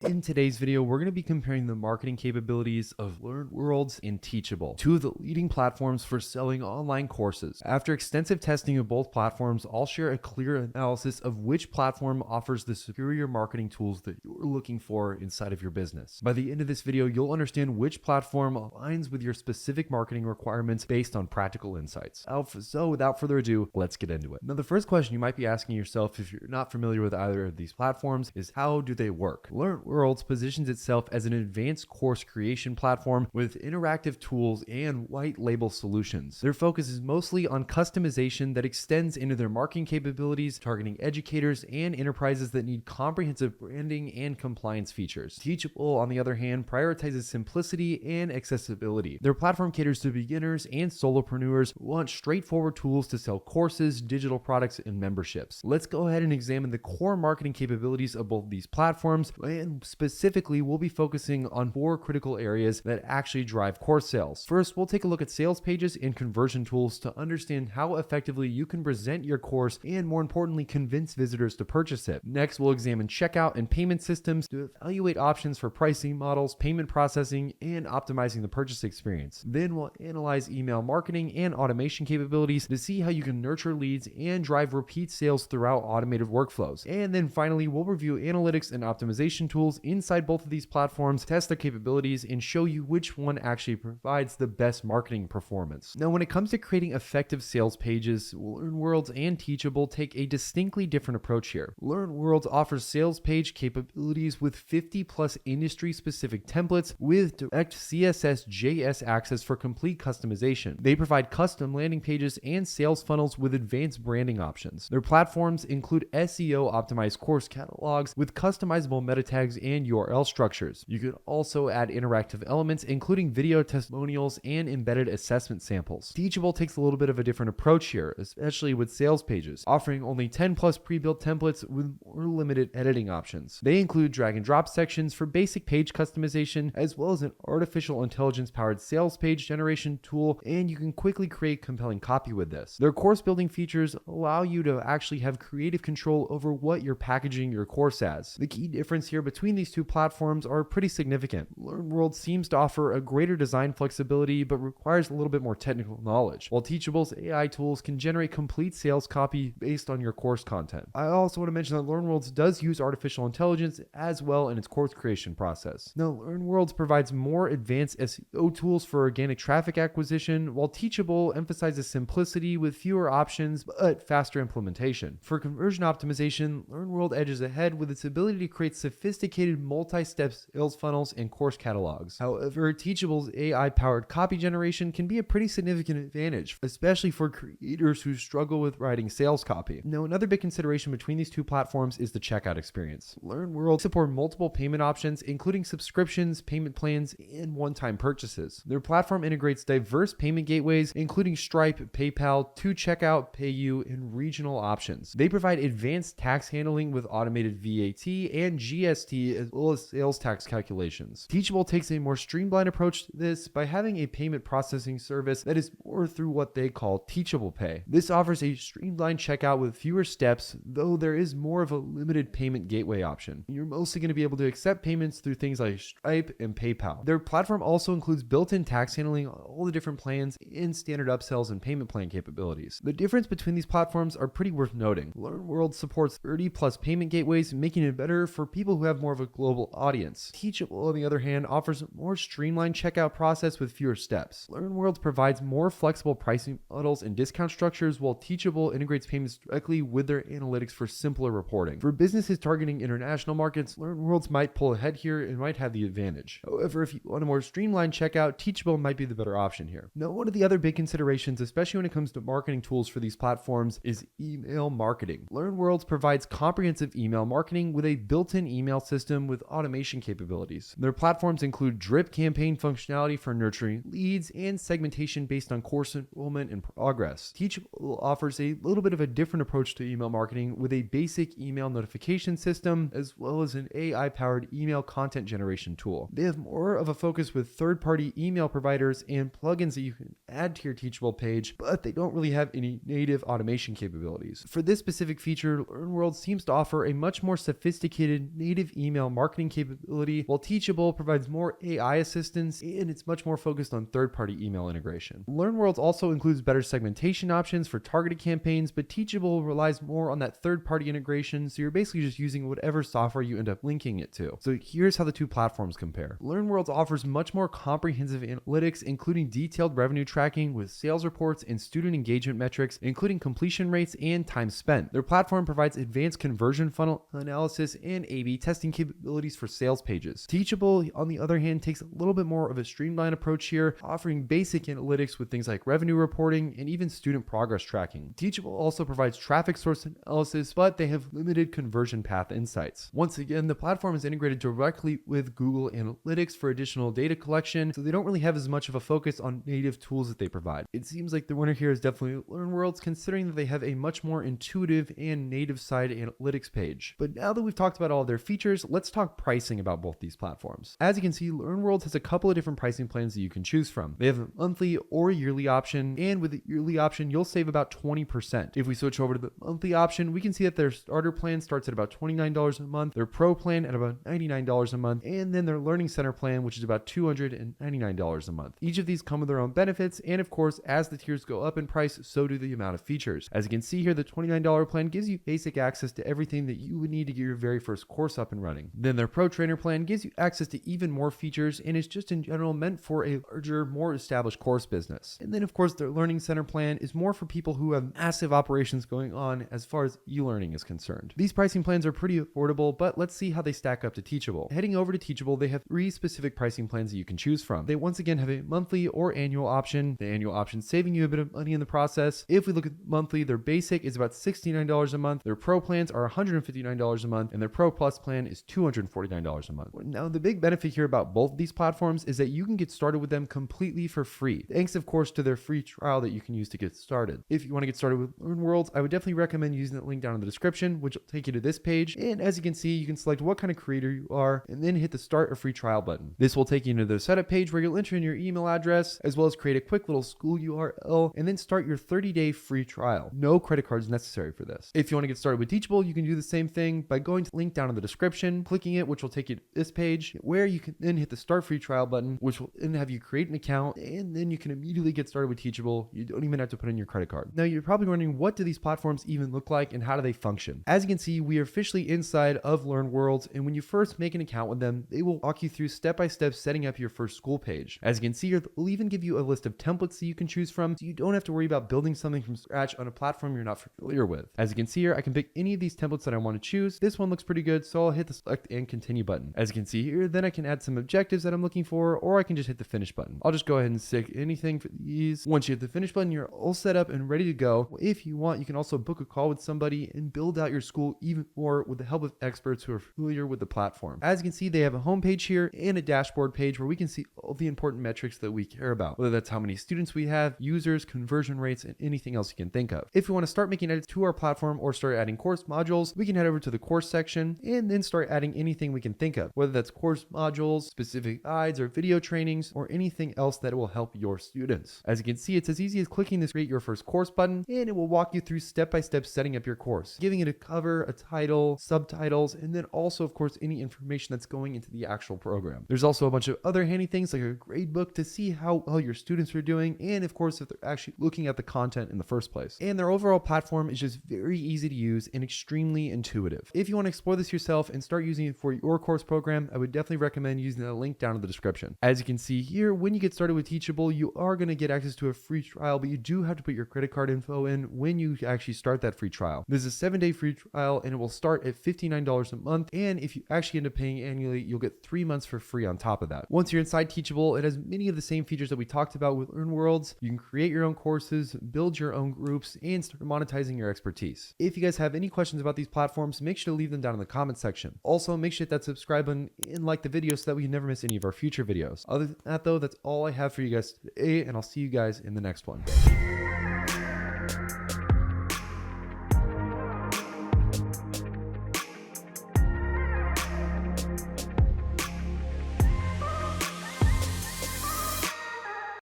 In today's video, we're going to be comparing the marketing capabilities of LearnWorlds and Teachable, two of the leading platforms for selling online courses. After extensive testing of both platforms, I'll share a clear analysis of which platform offers the superior marketing tools that you're looking for inside of your business. By the end of this video, you'll understand which platform aligns with your specific marketing requirements based on practical insights. So without further ado, let's get into it. Now, the first question you might be asking yourself if you're not familiar with either of these platforms is, how do they work? LearnWorlds positions itself as an advanced course creation platform with interactive tools and white label solutions. Their focus is mostly on customization that extends into their marketing capabilities, targeting educators and enterprises that need comprehensive branding and compliance features. Teachable, on the other hand, prioritizes simplicity and accessibility. Their platform caters to beginners and solopreneurs who want straightforward tools to sell courses, digital products, and memberships. Let's go ahead and examine the core marketing capabilities of both these platforms, and specifically, we'll be focusing on 4 critical areas that actually drive course sales. First, we'll take a look at sales pages and conversion tools to understand how effectively you can present your course and, more importantly, convince visitors to purchase it. Next, we'll examine checkout and payment systems to evaluate options for pricing models, payment processing, and optimizing the purchase experience. Then we'll analyze email marketing and automation capabilities to see how you can nurture leads and drive repeat sales throughout automated workflows. And then finally, we'll review analytics and optimization tools inside both of these platforms, test their capabilities, and show you which one actually provides the best marketing performance. Now, when it comes to creating effective sales pages, LearnWorlds and Teachable take a distinctly different approach here. LearnWorlds offers sales page capabilities with 50 plus industry-specific templates with direct CSS JS access for complete customization. They provide custom landing pages and sales funnels with advanced branding options. Their platforms include SEO-optimized course catalogs with customizable meta tags and URL structures. You could also add interactive elements, including video testimonials and embedded assessment samples. Teachable takes a little bit of a different approach here, especially with sales pages, offering only 10 plus pre-built templates with more limited editing options. They include drag and drop sections for basic page customization, as well as an artificial intelligence powered sales page generation tool, and you can quickly create compelling copy with this. Their course building features allow you to actually have creative control over what you're packaging your course as. The key difference here between these two platforms are pretty significant. LearnWorlds seems to offer a greater design flexibility but requires a little bit more technical knowledge, while Teachable's AI tools can generate complete sales copy based on your course content. I also want to mention that LearnWorlds does use artificial intelligence as well in its course creation process. Now, LearnWorlds provides more advanced SEO tools for organic traffic acquisition, while Teachable emphasizes simplicity with fewer options but faster implementation. For conversion optimization, LearnWorld edges ahead with its ability to create sophisticated multi-step sales funnels and course catalogs. However, Teachable's AI-powered copy generation can be a pretty significant advantage, especially for creators who struggle with writing sales copy. Now, another big consideration between these two platforms is the checkout experience. LearnWorld supports multiple payment options, including subscriptions, payment plans, and one-time purchases. Their platform integrates diverse payment gateways, including Stripe, PayPal, 2Checkout, PayU, and regional options. They provide advanced tax handling with automated VAT and GST, as well as sales tax calculations. Teachable takes a more streamlined approach to this by having a payment processing service that is more through what they call Teachable Pay. This offers a streamlined checkout with fewer steps, though there is more of a limited payment gateway option. You're mostly going to be able to accept payments through things like Stripe and PayPal. Their platform also includes built-in tax handling on all the different plans and standard upsells and payment plan capabilities. The difference between these platforms are pretty worth noting. LearnWorld supports 30 plus payment gateways, making it better for people who have more of a global audience. Teachable, on the other hand, offers a more streamlined checkout process with fewer steps. LearnWorld provides more flexible pricing models and discount structures, while Teachable integrates payments directly with their analytics for simpler reporting. For businesses targeting international markets, LearnWorlds might pull ahead here and might have the advantage. However, if you want a more streamlined checkout, Teachable might be the better option here. Now, one of the other big considerations, especially when it comes to marketing tools for these platforms, is email marketing. LearnWorlds provides comprehensive email marketing with a built-in email system with automation capabilities. Their platforms include drip campaign functionality for nurturing leads and segmentation based on course enrollment and progress. Teachable offers a little bit of a different approach to email marketing with a basic email notification system as well as an AI-powered email content generation tool. They have more of a focus with third-party email providers and plugins that you can add to your Teachable page, but they don't really have any native automation capabilities. For this specific feature, LearnWorlds seems to offer a much more sophisticated native email marketing capability, while Teachable provides more AI assistance and it's much more focused on third-party email integration. LearnWorlds also includes better segmentation options for targeted campaigns, but Teachable relies more on that third-party integration, so you're basically just using whatever software you end up linking it to. So here's how the two platforms compare. LearnWorlds offers much more comprehensive analytics, including detailed revenue tracking with sales reports and student engagement metrics, including completion rates and time spent. Their platform provides advanced conversion funnel analysis and A/B testing capabilities for sales pages. Teachable, on the other hand, takes a little bit more of a streamlined approach here, offering basic analytics with things like revenue reporting and even student progress tracking. Teachable also provides traffic source analysis, but they have limited conversion path insights. Once again, the platform is integrated directly with Google Analytics for additional data collection, so they don't really have as much of a focus on native tools that they provide. It seems like the winner here is definitely LearnWorlds, considering that they have a much more intuitive and native side analytics page. But now that we've talked about all of their features, let's talk pricing about both these platforms. As you can see, LearnWorlds has a couple of different pricing plans that you can choose from. They have a monthly or yearly option, and with the yearly option, you'll save about 20%. If we switch over to the monthly option, we can see that their starter plan starts at about $29 a month, their pro plan at about $99 a month, and then their learning center plan, which is about $299 a month. Each of these come with their own benefits, and of course, as the tiers go up in price, so do the amount of features. As you can see here, the $29 plan gives you basic access to everything that you would need to get your very first course up and running. Then their pro trainer plan gives you access to even more features and is just in general meant for a larger, more established course business. And then of course, their learning center plan is more for people who have massive operations going on as far as e-learning is concerned. These pricing plans are pretty affordable, but let's see how they stack up to Teachable. Heading over to Teachable, they have 3 specific pricing plans that you can choose from. They once again have a monthly or annual option, the annual option saving you a bit of money in the process. If we look at monthly, their basic is about $69 a month, their pro plans are $159 a month, and their pro plus plan is $249 a month. Now, the big benefit here about both of these platforms is that you can get started with them completely for free, thanks of course to their free trial that you can use to get started. If you want to get started with LearnWorlds, I would definitely recommend using the link down in the description, which will take you to this page. And as you can see, you can select what kind of creator you are and then hit the start a free trial button. This will take you into the setup page where you'll enter in your email address as well as create a quick little school URL and then start your 30-day free trial. No credit cards necessary for this. If you want to get started with Teachable, you can do the same thing by going to the link down in the description, clicking it, which will take you to this page where you can then hit the start free trial button, which will then have you create an account, and then you can immediately get started with Teachable. You don't even have to put in your credit card. Now, you're probably wondering, what do these platforms even look like and how do they function? As you can see, we are officially inside of LearnWorlds, and when you first make an account with them, they will walk you through step-by-step setting up your first school page. As you can see here, they'll even give you a list of templates that you can choose from, so you don't have to worry about building something from scratch on a platform you're not familiar with. As you can see here, I can pick any of these templates that I want to choose. This one looks pretty good, so I'll hit the select and continue button. As you can see here, then I can add some objectives that I'm looking for, or I can just hit the finish button. I'll just go ahead and stick anything for these. Once you hit the finish button, you're all set up and ready to go. If you want, you can also book a call with somebody and build out your school even more with the help of experts who are familiar with the platform. As you can see, they have a homepage here and a dashboard page where we can see all the important metrics that we care about, whether that's how many students we have, users, conversion rates, and anything else you can think of. If we want to start making edits to our platform or start adding course modules, we can head over to the course section and then start adding anything we can think of, whether that's course modules, specific guides, or video trainings, or anything else that will help your students. As you can see, it's as easy as clicking this create your first course button, and it will walk you through step-by-step setting up your course, giving it a cover, a title, subtitles, and then also, of course, any information that's going into the actual program. There's also a bunch of other handy things like a grade book to see how well your students are doing, and of course, if they're actually looking at the content in the first place. And their overall platform is just very easy to use and extremely intuitive. If you want to explore this yourself and start using it for your course program, I would definitely recommend using the link down in the description. As you can see here, when you get started with Teachable, you are going to get access to a free trial, but you do have to put your credit card info in when you actually start that free trial. This is a 7-day free trial, and it will start at $59 a month. And if you actually end up paying annually, you'll get 3 months for free on top of that. Once you're inside Teachable, it has many of the same features that we talked about with LearnWorlds. You can create your own courses, build your own groups, and start monetizing your expertise. If you guys have any questions about these platforms, make sure to leave them down in the comment section. Also, make sure to hit that subscribe button and like the video so that we never miss any of our future videos. Other than that though, that's all I have for you guys today, and I'll see you guys in the next one.